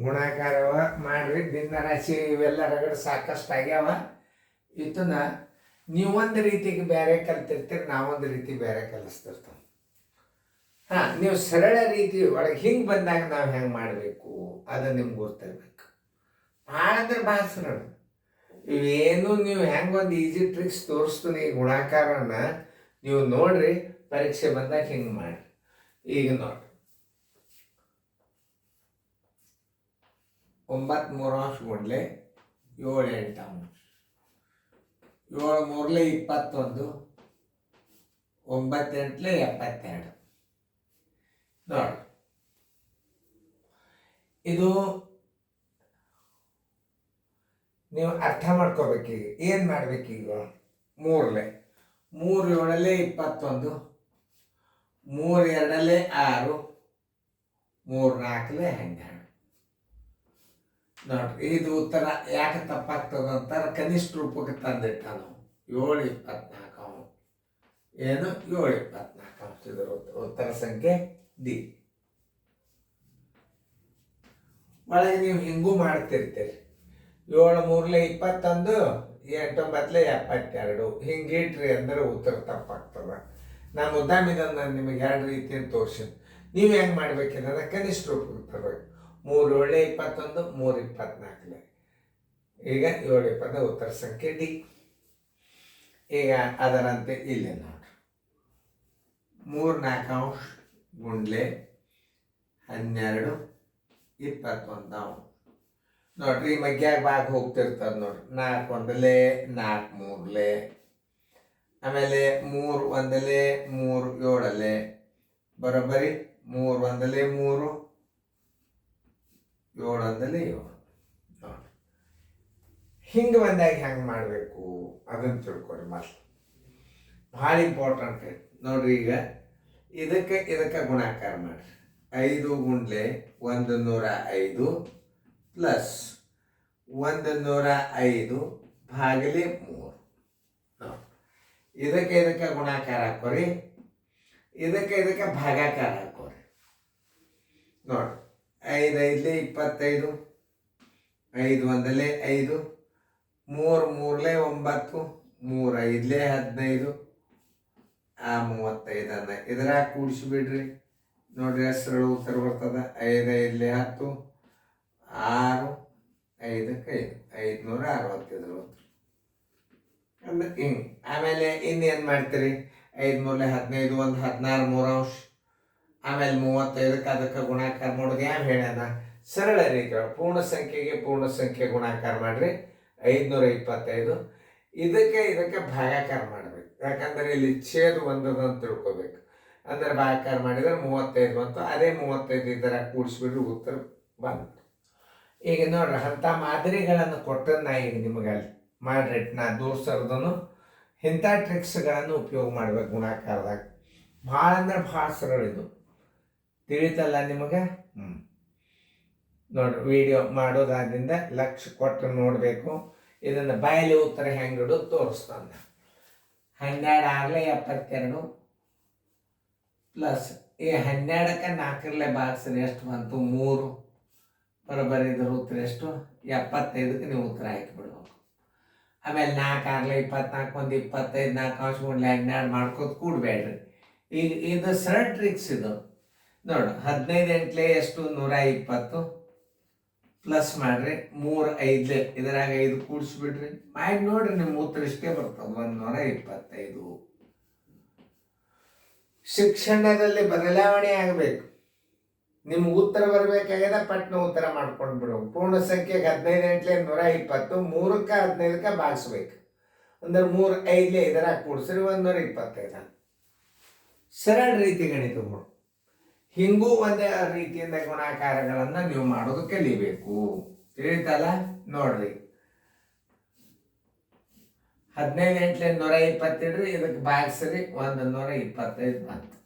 ಗುಣಾಕಾರವ ಮಾಡ್ರಿ. ಭಿನ್ನರಾಶಿ ಇವೆಲ್ಲ ರಗಡ್ ಸಾಕಷ್ಟು ಆಗ್ಯಾವ. ಇದನ್ನ ನೀವೊಂದು ರೀತಿಗೆ ಬೇರೆ ಕಲ್ತಿರ್ತೀರಿ, ನಾವೊಂದು ರೀತಿ ಬೇರೆ ಕಲಿಸ್ತಿರ್ತೀವಿ. ನೀವು ಸರಳ ರೀತಿ ಒಳಗೆ ಹಿಂಗೆ ಬಂದಾಗ ನಾವು ಹೆಂಗೆ ಮಾಡಬೇಕು ಅದು ನಿಮ್ಗೆ ಗೊತ್ತಿರ್ಬೇಕು. ಭಾಳ ಅಂದ್ರೆ ಭಾಳ ಸರಳ. ಇವೇನು ನೀವು ಹೆಂಗೆ ಒಂದು ಈಸಿ ಟ್ರಿಕ್ಸ್ ತೋರಿಸ್ತೀನಿ. ಈ ಗುಣಾಕಾರನ ನೀವು ನೋಡ್ರಿ, ಪರೀಕ್ಷೆ ಬಂದಾಗ ಹಿಂಗೆ ಮಾಡಿ. ಈಗ ನೋಡ್ರಿ, 9 3 ಗುಂಡ್ಲೆ 7 8 7 3 21 9 8 72. ನೋಡಿ, ಇದು ನೀವು ಅರ್ಥ ಮಾಡ್ಕೋಬೇಕೀಗ. ಏನು ಮಾಡ್ಬೇಕೀಗ? 3 3 7 21, 3 2 6, 3 4 12. ನೋಡ್ರಿ, ಇದು ಉತ್ತರ ಯಾಕೆ ತಪ್ಪಾಗ್ತದಂತಾರೆ ಕನಿಷ್ಠ ರೂಪಕ್ಕೆ ತಂದಿಟ್ಟ ನಾವು 7 24. ಏನು 7 24 ಇದರ ಉತ್ತರ ಸಂಖ್ಯೆ ಡಿ. ಒಳಗೆ ನೀವು ಹಿಂಗೂ ಮಾಡ್ತಿರ್ತೀರಿ. 7 3 21, 8 9 72 ಹಿಂಗೆ ಇಟ್ರಿ ಅಂದ್ರೆ ಉತ್ತರ ತಪ್ಪಾಗ್ತದೆ. ನಾನು ಉದ್ದಾಮಿದನ್ನು ನಿಮಗೆ 2 ರೀತಿಯನ್ನು ತೋರಿಸಿನಿ. ನೀವು ಹೆಂಗೆ ಮಾಡ್ಬೇಕಂದ್ರೆ ಕನಿಷ್ಠ ರೂಪಕ್ಕೆ ತರಬೇಕು. 3 7 21, 3 24. ಈಗ 7 20 ಉತ್ತರ ಸಂಖ್ಯೆ ಡಿ. ಈಗ ಅದರಂತೆ ಇಲ್ಲಿ ನೋಡ್ರಿ, 3 4 ಗುಂಡ್ಲೆ 12 21. ನೋಡ್ರಿ, ಈ ಮಗ್ಯಾಗ ಭಾಗ ಹೋಗ್ತಿರ್ತದೆ ನೋಡ್ರಿ. 4 1 4 3, ಆಮೇಲೆ 3 1 3 7, ಬರೋಬ್ಬರಿ 3 1 3 7 1 7. ನೋಡ್ರಿ, ಹಿಂಗೆ ಬಂದಾಗ ಹೆಂಗೆ ಮಾಡಬೇಕು ಅದನ್ನು ತಿಳ್ಕೊರಿ. ಮೊದಲು ಭಾಳ ಇಂಪಾರ್ಟೆಂಟ್ ಐತಿ ನೋಡ್ರಿ. ಈಗ ಇದಕ್ಕೆ ಗುಣಾಕಾರ ಮಾಡಿರಿ. 5 ಗುಂಡ್ಲೆ 105 ಪ್ಲಸ್ 105 ಭಾಗಿಲೆ 3. ಇದಕ್ಕೆ ಗುಣಾಕಾರ ಹಾಕೋರಿ, ಇದಕ್ಕೆ ಭಾಗಾಕಾರ ಹಾಕೋರಿ. ನೋಡಿ, 5 5 25, 5 1 5, 3 3 9, 3 5 15, 35 ಇದ್ರಾಗ ಕೂಡಿಸ್ಬಿಡ್ರಿ. ನೋಡ್ರಿ, ಹೆಸರು ಉತ್ತರ ಬರ್ತದೆ. 5 5 10, 6 5 560 ಉತ್ತರ ಅಂದ್ರೆ ಹಿಂಗೆ. ಆಮೇಲೆ ಇನ್ನೇನು ಮಾಡ್ತೀರಿ? 5 3 15, 1 16 3 ಆಮೇಲೆ 35 ಅದಕ್ಕೆ ಗುಣಾಕಾರ ಮಾಡೋದು ಯಾವ ಹೇಳ್ಯಾನ? ಸರಳ ರೀತಿ ಪೂರ್ಣ ಸಂಖ್ಯೆಗೆ ಪೂರ್ಣ ಸಂಖ್ಯೆ ಗುಣಾಕಾರ ಮಾಡಿರಿ 525. ಇದಕ್ಕೆ ಭಾಗಾಕಾರ ಮಾಡಬೇಕು. ಯಾಕಂದರೆ ಇಲ್ಲಿ ಛೇದ ಒಂದದಂತ ತಿಳ್ಕೊಬೇಕು. ಅಂದರೆ ಭಾಗಾಕಾರ ಮಾಡಿದರೆ 35 ಬಂತು. ಅದೇ 35 ಇದರ ಕೂಡಿಸ್ಬಿಟ್ರೆ ಉತ್ತರ ಬಂತು. ಈಗ ನೋಡ್ರಿ, ಅಂಥ ಮಾದರಿಗಳನ್ನು ಕೊಟ್ಟದ್ದು ನಾ ಈಗ ನಿಮಗೆ ಅಲ್ಲಿ ಮಾಡ್ರಿ. ನಾ ದೂರ್ಸರ್ದನು ಇಂಥ ಟ್ರಿಕ್ಸ್ಗಳನ್ನು ಉಪಯೋಗ ಮಾಡ್ಬೇಕು ಗುಣಾಕಾರದಾಗ. ಭಾಳ ಅಂದ್ರೆ ಭಾಳ ಸರಳ ಇದು. ತಿಳಿತಲ್ಲ ನಿಮಗೆ? ನೋಡ್ರಿ, ವಿಡಿಯೋ ಮಾಡೋದಾದ್ರಿಂದ ಲಕ್ಷ್ಯ ಕೊಟ್ಟು ನೋಡಬೇಕು. ಇದನ್ನು ಬಾಯಲ್ಲಿ ಉತ್ತರ ಹೆಂಗಿಡು ತೋರಿಸ್ತಾನೆ. 12 6 72 ಪ್ಲಸ್ ಈ 12ಕ್ಕೆ 4 ಭಾಗಿಸಿದ್ರೆ ಎಷ್ಟು ಬಂತು? 3. ಬರೋಬ್ಬರಿ ಇದ್ರ ಉತ್ತರ ಎಷ್ಟು? 75ಕ್ಕೆ ನೀವು ಉತ್ತರ ಹಾಕಿಬಿಡ್ಬೇಕು. ಆಮೇಲೆ 4 6 24, 1 25, 4 ಅಂಶ ಗುಂಡ್ಲೆ 12 ಮಾಡ್ಕೋತ ಕೂಡಬೇಡ್ರಿ. ಈಗ ಇದು ಸರಳ ಟ್ರಿಕ್ಸ್ ಇದು. ನೋಡು, 15 8 ಎಷ್ಟು? 120 ಪ್ಲಸ್ ಮಾಡ್ರಿ 3 5 ಇದರಾಗ 5 ಕೂಡಿಸ್ಬಿಡ್ರಿ. ಮಾಡಿ ನೋಡ್ರಿ, ನಿಮ್ಮ ಉತ್ತರ ಇಷ್ಟೇ ಬರ್ತದೆ, 125. ಶಿಕ್ಷಣದಲ್ಲಿ ಬದಲಾವಣೆ ಆಗಬೇಕು. ನಿಮ್ಗೆ ಉತ್ತರ ಬರಬೇಕಾಗ್ಯದ, ಪಟ್ನ ಉತ್ತರ ಮಾಡ್ಕೊಂಡು ಬಿಡು. ಪೂರ್ಣ ಸಂಖ್ಯೆಗೆ 15 8 120, 3ಕ್ಕೆ 15ಕ್ಕೆ ಭಾಗಿಸ್ಬೇಕು. ಅಂದ್ರೆ 3 5 ಇದರಾಗ ಕೂಡಿಸ್ರಿ 125. ಸರಳ ರೀತಿ ಗಣಿತಗಳು. ಹಿಂಗೂ ಒಂದೇ ರೀತಿಯಿಂದ ಗುಣಾಕಾರಗಳನ್ನು ನೀವು ಮಾಡೋದು ಕಲಿಬೇಕು. ತಿಳಿತಲ್ಲ? ನೋಡ್ರಿ, 15 8 120 ಇಡ್ರಿ, ಇದಕ್ಕೆ ಭಾಗಿಸ್ರಿ 125 ಬಂತು.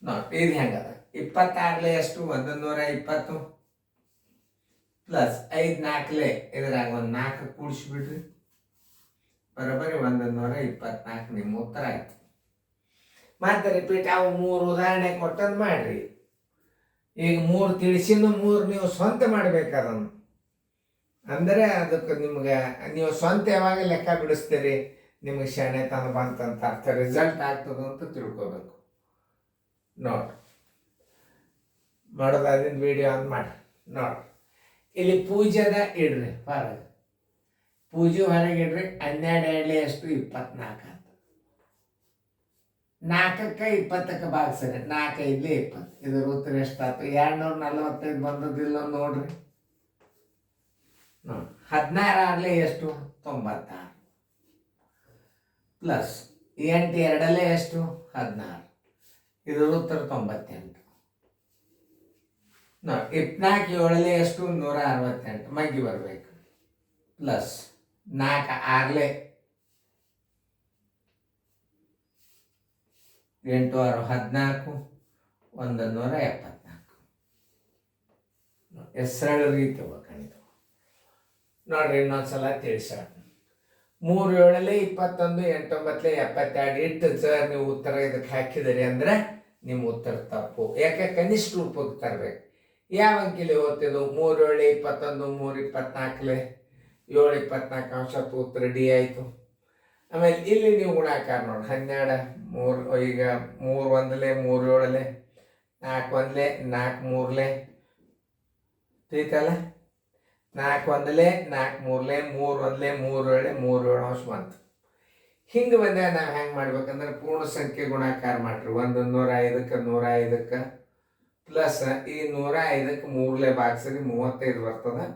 ನೋಡಿ, ಇದು ಹೆಂಗದ? 26 ಎಷ್ಟು? 120 ಪ್ಲಸ್ 5 4 ಇದ್ರಾಗ 1 4 ಕೂಡಿಸ್ಬಿಡ್ರಿ. ಬರೋಬ್ಬರಿ 124 ನಿಮ್ಮ ಉತ್ತರ ಆಯ್ತು. ಮತ್ತೆ ರಿಪೀಟ್ ಅವು 3 ಉದಾಹರಣೆ ಕೊಟ್ಟದ್ದು ಮಾಡ್ರಿ. ಈಗ 3 ತಿಳಿಸಿನೂ 3 ನೀವು ಸ್ವಂತ ಮಾಡ್ಬೇಕು ಅದನ್ನು. ಅಂದರೆ ಅದಕ್ಕೆ ನಿಮ್ಗೆ ನೀವು ಸ್ವಂತ ಯಾವಾಗ ಲೆಕ್ಕ ಬಿಡಿಸ್ತೀರಿ ನಿಮಗೆ ಶಾಣೆತನ ಬಂತಂತ ಅರ್ಥ, ರಿಸಲ್ಟ್ ಆಗ್ತದೆ ಅಂತ ತಿಳ್ಕೊಬೇಕು. ನೋಡ್ರಿ ಮಾಡೋದಾದಿಂದ ವಿಡಿಯೋ ಆನ್ ಮಾಡಿ ನೋಡ್ರಿ. ಇಲ್ಲಿ ಪೂಜೆದ ಇಡ್ರಿ ಹೊರಗೆ, ಪೂಜೆ ಹೊರಗೆ ಇಡ್ರಿ. 12 ಎಡ್ಲಿ ಎಷ್ಟು 24 ಆಯ್ತು. 4ಕ್ಕೆ 20ಕ್ಕೆ ಭಾಗಿಸ್ರಿ. 4 5 20. ಇದ್ರ ಉತ್ತರ ಎಷ್ಟಾಯ್ತು? 245 ಬಂದದಿಲ್ಲ ನೋಡ್ರಿ. 16 ಆರ್ಲೆ ಎಷ್ಟು? 96 ಪ್ಲಸ್ 8 2 ಎಷ್ಟು? 16. ಇದ್ರ ಉತ್ತರ 98. 24 7 ಎಷ್ಟು? 168. ಮಗ್ಗಿ ಬರಬೇಕು. ಪ್ಲಸ್ 4 6 8 6 14 174. ಹೆಸರು ರೀತಿ ಗಣಿತ ನೋಡ್ರಿ. ಇನ್ನೊಂದ್ಸಲ ತಿಳಿಸ. 3 7 21 8 9 72 ಇಟ್ಟು ಸರ್ ನೀವು ಉತ್ತರ ಇದಕ್ಕೆ ಹಾಕಿದಿರಿ ಅಂದ್ರೆ ನಿಮ್ಮ ಉತ್ತರ ತಪ್ಪು. ಯಾಕೆ? ಕನಿಷ್ಠ ರೂಪಕ್ಕೆ ತರಬೇಕು. ಯಾವ ಅಂಕಿಲಿ ಓದ್ತಿದ್ದು? 3 7 21 3 24 7 24 ಅಂಶ ಉತ್ತರ ಡಿ ಆಯಿತು. ಆಮೇಲೆ ಇಲ್ಲಿ ನೀವು ಗುಣಾಕಾರ ನೋಡಿ. 12 3 ಈಗ 3 1 3 7 4 1 4 3 ತಿಳಿತಲ್ಲ. 4 1 4 3 3 1 3 7 3 7 ಅಂಶ ಬಂತು. ಹಿಂಗೆ ಬಂದಾಗ ನಾವು ಹೆಂಗೆ ಮಾಡ್ಬೇಕಂದ್ರೆ ಪೂರ್ಣ ಸಂಖ್ಯೆ ಗುಣಾಕಾರ ಮಾಡ್ರಿ. 105ಕ್ಕೆ 105ಕ್ಕೆ ಪ್ಲಸ್ ಈ 105ಕ್ಕೆ 3 ಭಾಗಿಸಿದ್ರೆ 35 ಬರ್ತದೆ.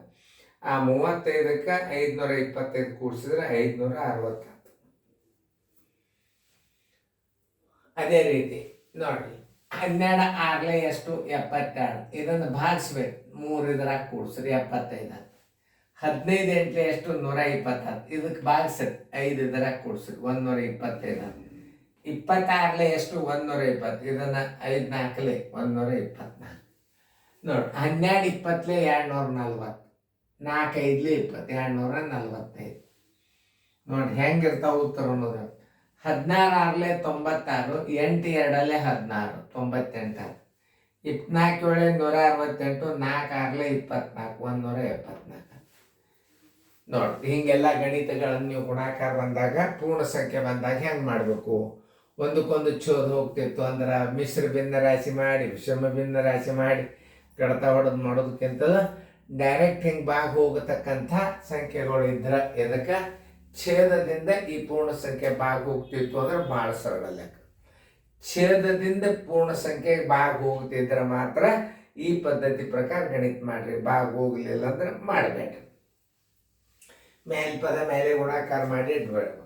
ಆ 35ಕ್ಕೆ 525 ಕೂಡಿಸಿದ್ರೆ 560. ಅದೇ ರೀತಿ ನೋಡ್ರಿ. 12 6 ಎಷ್ಟು? 72. ಇದನ್ನು ಭಾಗಿಸ್ಬೇಕು. 3 ಇದ್ರಾಗ ಕೂಡಿಸ್ರಿ 75. 15 8 ಎಷ್ಟು? 120. ಇದಕ್ಕೆ ಭಾಗಿಸ್ರಿ. 5 ಇದ್ರಾಗ ಕೂಡಿಸ್ರಿ 125. 26 ಎಷ್ಟು? 120. ಇದನ್ನು 5 4 124 ನೋಡಿ. 12 20 240. 4 5 20 245 ನೋಡಿ ಹೆಂಗಿರ್ತಾವ ಉತ್ತರ ಅನ್ನೋದು. 16 6 96 8 2 16 98. 24 7 168 4 6 24 174 ನೋಡಿ. ಹಿಂಗೆಲ್ಲ ಗಣಿತಗಳನ್ನು ನೀವು ಗುಣಾಕಾರ ಬಂದಾಗ ಪೂರ್ಣ ಸಂಖ್ಯೆ ಬಂದಾಗ ಹೆಂಗೆ ಮಾಡಬೇಕು? ಒಂದಕ್ಕೊಂದು ಚೋದು ಹೋಗ್ತಿತ್ತು ಅಂದ್ರೆ ಮಿಶ್ರ ಭಿನ್ನ ರಾಶಿ ಮಾಡಿ ವಿಷಮ ಭಿನ್ನ ರಾಶಿ ಮಾಡಿ ಕಡತ ಹೊಡೆದು ಮಾಡೋದಕ್ಕಿಂತ ಡೈರೆಕ್ಟ್ ಹಿಂಗೆ ಬಾಗಿ ಹೋಗತಕ್ಕಂಥ ಸಂಖ್ಯೆಗಳು ಇದ್ರೆ ಇದಕ್ಕೆ ಛೇದದಿಂದ ಈ ಪೂರ್ಣ ಸಂಖ್ಯೆ ಬಾಗಿ ಹೋಗ್ತಿತ್ತು ಅಂದ್ರೆ ಭಾಳ ಸರಳ ಲೆಕ್ಕ. ಛೇದದಿಂದ ಪೂರ್ಣ ಸಂಖ್ಯೆ ಬಾಗಿ ಹೋಗ್ತಿದ್ರೆ ಮಾತ್ರ ಈ ಪದ್ಧತಿ ಪ್ರಕಾರ ಗಣಿತ ಮಾಡ್ರಿ. ಬಾಗಿ ಹೋಗ್ಲಿಲ್ಲ ಅಂದ್ರೆ ಮಾಡಬೇಡ್ರಿ. ಮೇಲ್ಪದ ಮೇಲೆ ಗುಣಾಕಾರ ಮಾಡಿ ಇಟ್ಬೇಡ್ರಿ.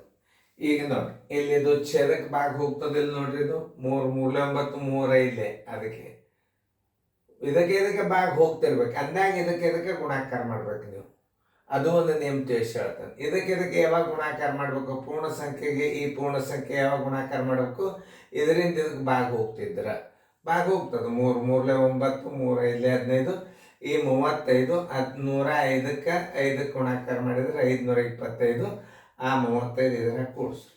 ಈಗ ನೋಡ್ರಿ ಇಲ್ಲಿದು ಛೇದಕ್ಕೆ ಬಾಗಿ ಹೋಗ್ತದಿಲ್ಲ ನೋಡ್ರಿ. ಇದು 3 3 9 3 5 ಅದಕ್ಕೆ ಇದಕ್ಕೆ ಬಾಗಿ ಹೋಗ್ತಿರ್ಬೇಕು. ಅಂದಾಗ ಇದಕ್ಕೆ ಗುಣಾಕಾರ ಮಾಡ್ಬೇಕು ನೀವು. ಅದು ಒಂದು ನೇಮ್ ತಿಳಿಸಿ ಹೇಳ್ತಾನೆ. ಇದಕ್ಕೆ ಯಾವಾಗ ಗುಣಾಕಾರ ಮಾಡಬೇಕು? ಪೂರ್ಣ ಸಂಖ್ಯೆಗೆ ಈ ಪೂರ್ಣ ಸಂಖ್ಯೆ ಯಾವಾಗ ಗುಣಾಕಾರ ಮಾಡಬೇಕು? ಇದರಿಂದ ಇದಕ್ಕೆ ಬಾಗಿ ಹೋಗ್ತಿದ್ರ ಬಾಗಿ ಹೋಗ್ತದೆ. 3 3 9 3 5 15 ಈ 35 105ಕ್ಕೆ 5ಕ್ಕೆ ಗುಣಾಕಾರ ಮಾಡಿದ್ರೆ 525. ಆ 35 ಇದ್ರಾಗ ಕೂಡಿಸ್ರಿ.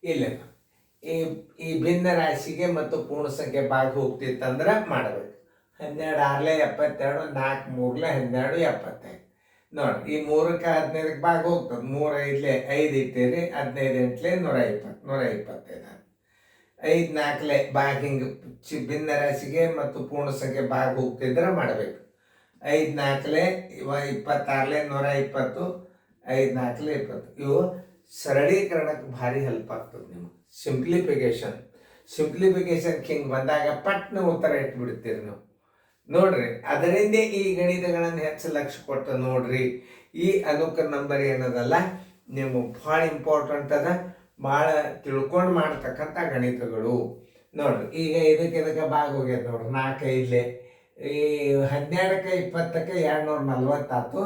ಇಲ್ಲ ಈ ಭಿನ್ನ ರಾಶಿಗೆ ಮತ್ತು ಪೂರ್ಣ ಸಂಖ್ಯೆ ಬಾಗಿ ಹೋಗ್ತಿತ್ತಂದ್ರೆ ಮಾಡಬೇಕು. 12 6 72 4 3 12 75 ನೋಡಿ. ಈ 3ಕ್ಕೆ 15ಕ್ಕೆ ಬಾಗಿ ಹೋಗ್ತದೆ. 3 5 5 ಇಟ್ಟಿರಿ 15 8 120 125. 5 4 ಬಾಗಿ ಹಿಂಗೆ ಭಿನ್ನ ರಾಶಿಗೆ ಮತ್ತು ಪೂರ್ಣ ಸಂಖ್ಯೆ ಬಾಗಿ ಹೋಗ್ತಿದ್ರೆ ಮಾಡಬೇಕು. 5 4 26 120 5 4 20. ಇವು ಸರಳೀಕರಣಕ್ಕೆ ಭಾರಿ ಹೆಲ್ಪ್ ಆಗ್ತದೆ ನಿಮಗೆ. ಸಿಂಪ್ಲಿಫಿಕೇಶನ್ ಹಿಂಗೆ ಬಂದಾಗ ಪಟ್ನ ಉತ್ತರ ಇಟ್ಬಿಡ್ತೀರಿ ನೀವು ನೋಡ್ರಿ. ಅದರಿಂದ ಈ ಗಣಿತಗಳನ್ನು ಹೆಚ್ಚು ಲಕ್ಷ್ಯ ಕೊಟ್ಟು ನೋಡ್ರಿ. ಈ ಅನುಕ ನಂಬರ್ ಏನದಲ್ಲ ನಿಮಗೆ ಭಾಳ ಇಂಪಾರ್ಟೆಂಟ್ ಅದ. ಭಾಳ ತಿಳ್ಕೊಂಡು ಮಾಡ್ತಕ್ಕಂಥ ಗಣಿತಗಳು ನೋಡ್ರಿ. ಈಗ ಇದಕ್ಕೆ ಬಾಗಿ ಹೋಗ್ಯದ ನೋಡ್ರಿ. 4 5 ಈ 12ಕ್ಕೆ 20ಕ್ಕೆ 240 ಆಯ್ತು.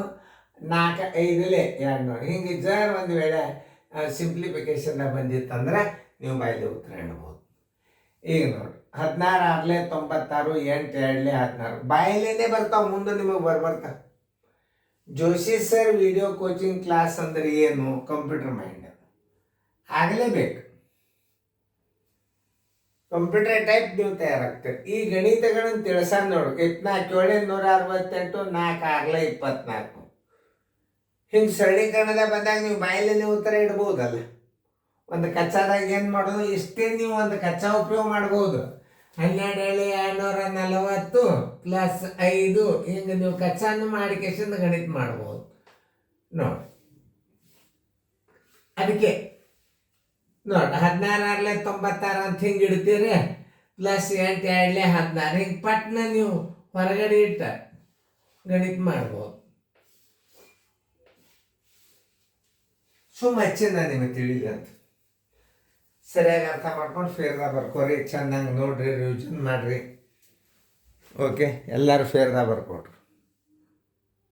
4 5 200 ಹಿಂಗೆ ಜರ್ ಒಂದು ವೇಳೆ ಸಿಂಪ್ಲಿಫಿಕೇಶನ್ ಬಂದಿತ್ತಂದ್ರೆ ನೀವು ಬಾಯಲ್ಲಿ ಉತ್ತರ ಹೇಳ್ಬೋದು. ಈಗ ನೋಡಿ 16 6 96 8 2 16 ಬಾಯಲ್ಲೇನೆ ಬರ್ತಾವ. ಮುಂದೆ ನಿಮಗೆ ಬರ್ತಾವ. Joshi sir video coaching class ಅಂದ್ರೆ ಏನು? ಕಂಪ್ಯೂಟರ್ ಮೈಂಡ್ ಆಗಲೇಬೇಕು. ಕಂಪ್ಯೂಟರ್ ಟೈಪ್ ನೀವು ತಯಾರಾಗ್ತೀರಿ. ಈ ಗಣಿತಗಳನ್ನು ತಿಳ್ಸ ನೋಡು. 4 7 168 4 6 24 ಹಿಂಗೆ ಸರಳೀಕರಣದ ಬಂದಾಗ ನೀವು ಬಾಯಲ್ಲಿ ಉತ್ತರ ಇಡ್ಬೋದಲ್ಲ. ಒಂದು ಕಚ್ಚಾದಾಗ ಏನು ಮಾಡೋದು, ಇಷ್ಟೇ ನೀವು ಒಂದು ಕಚ್ಚಾ ಉಪಯೋಗ ಮಾಡ್ಬೋದು. 12 240 ಪ್ಲಸ್ 5 ಹಿಂಗೆ ನೀವು ಕಚ್ಚಾನು ಮಾಡಿಕೆಸಿಂದ ಗಣಿತ ಮಾಡ್ಬೋದು ನೋಡಿ. ಅದಕ್ಕೆ ನೋಡಿ 16 96 ಅಂತ ಹಿಂಗೆ ಇಡ್ತೀರಿ, ಪ್ಲಸ್ 8 2 16 ಹಿಂಗೆ ಪಟ್ನ ನೀವು ಹೊರಗಡೆ ಇಟ್ಟ ಗಣಿತ ಮಾಡ್ಬೋದು. ಹಚ್ಚಿಂದ ನಿಮಗೆ ತಿಳಿಲಿ ಅಂತ ಸರಿಯಾಗಿ ಅರ್ಥ ಮಾಡ್ಕೊಂಡು ಫೇರ್ದಾಗ ಬರ್ಕೋರಿ. ಚೆನ್ನಾಗಿ ನೋಡ್ರಿ, ರಿವಿಷನ್ ಮಾಡಿರಿ. ಓಕೆ, ಎಲ್ಲರೂ ಫೇರ್ದಾಗ ಬರ್ಕೊಡ್ರಿ.